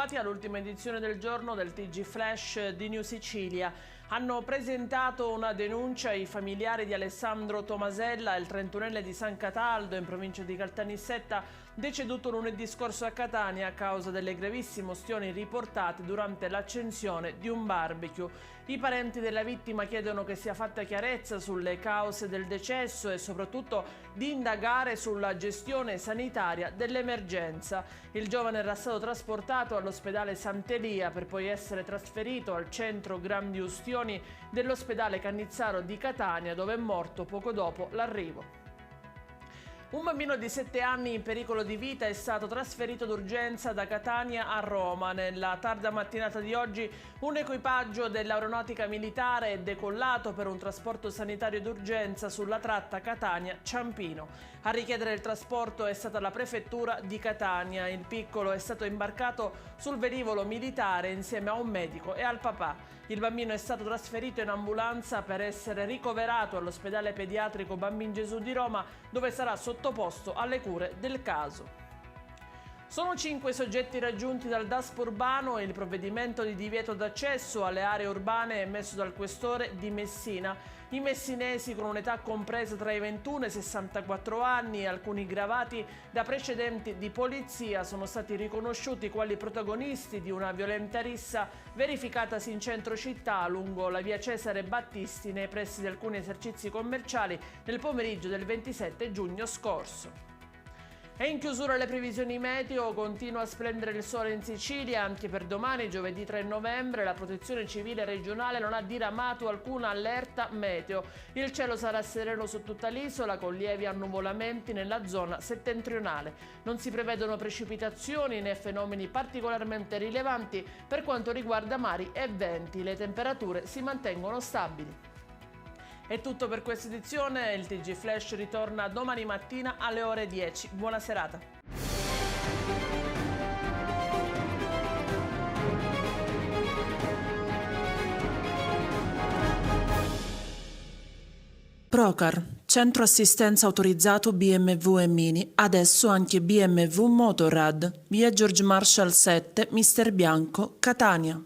ritrovati all'ultima edizione del giorno del TG Flash di New Sicilia. Hanno presentato una denuncia i familiari di Alessandro Tomasella, il 31enne di San Cataldo, in provincia di Caltanissetta, deceduto lunedì scorso a Catania a causa delle gravissime ustioni riportate durante l'accensione di un barbecue. I parenti della vittima chiedono che sia fatta chiarezza sulle cause del decesso e soprattutto di indagare sulla gestione sanitaria dell'emergenza. Il giovane era stato trasportato all'ospedale Sant'Elia per poi essere trasferito al centro grandi ustioni dell'ospedale Cannizzaro di Catania, dove è morto poco dopo l'arrivo. Un bambino di 7 anni in pericolo di vita è stato trasferito d'urgenza da Catania a Roma. Nella tarda mattinata di oggi un equipaggio dell'aeronautica militare è decollato per un trasporto sanitario d'urgenza sulla tratta Catania-Ciampino. A richiedere il trasporto è stata la prefettura di Catania. Il piccolo è stato imbarcato sul velivolo militare insieme a un medico e al papà. Il bambino è stato trasferito in ambulanza per essere ricoverato all'ospedale pediatrico Bambin Gesù di Roma, dove sarà sottoposto alle cure del caso. Sono 5 soggetti raggiunti dal DASP urbano e il provvedimento di divieto d'accesso alle aree urbane è emesso dal questore di Messina. I messinesi con un'età compresa tra i 21 e i 64 anni e alcuni gravati da precedenti di polizia sono stati riconosciuti quali protagonisti di una violenta rissa verificatasi in centro città lungo la via Cesare Battisti nei pressi di alcuni esercizi commerciali nel pomeriggio del 27 giugno scorso. E in chiusura le previsioni meteo, continua a splendere il sole in Sicilia anche per domani, giovedì 3 novembre. La protezione civile regionale non ha diramato alcuna allerta meteo. Il cielo sarà sereno su tutta l'isola con lievi annuvolamenti nella zona settentrionale. Non si prevedono precipitazioni né fenomeni particolarmente rilevanti per quanto riguarda mari e venti. Le temperature si mantengono stabili. È tutto per questa edizione, il TG Flash ritorna domani mattina alle ore 10. Buona serata. Procar, centro assistenza autorizzato BMW e Mini, adesso anche BMW Motorrad, via George Marshall 7, Mister Bianco, Catania.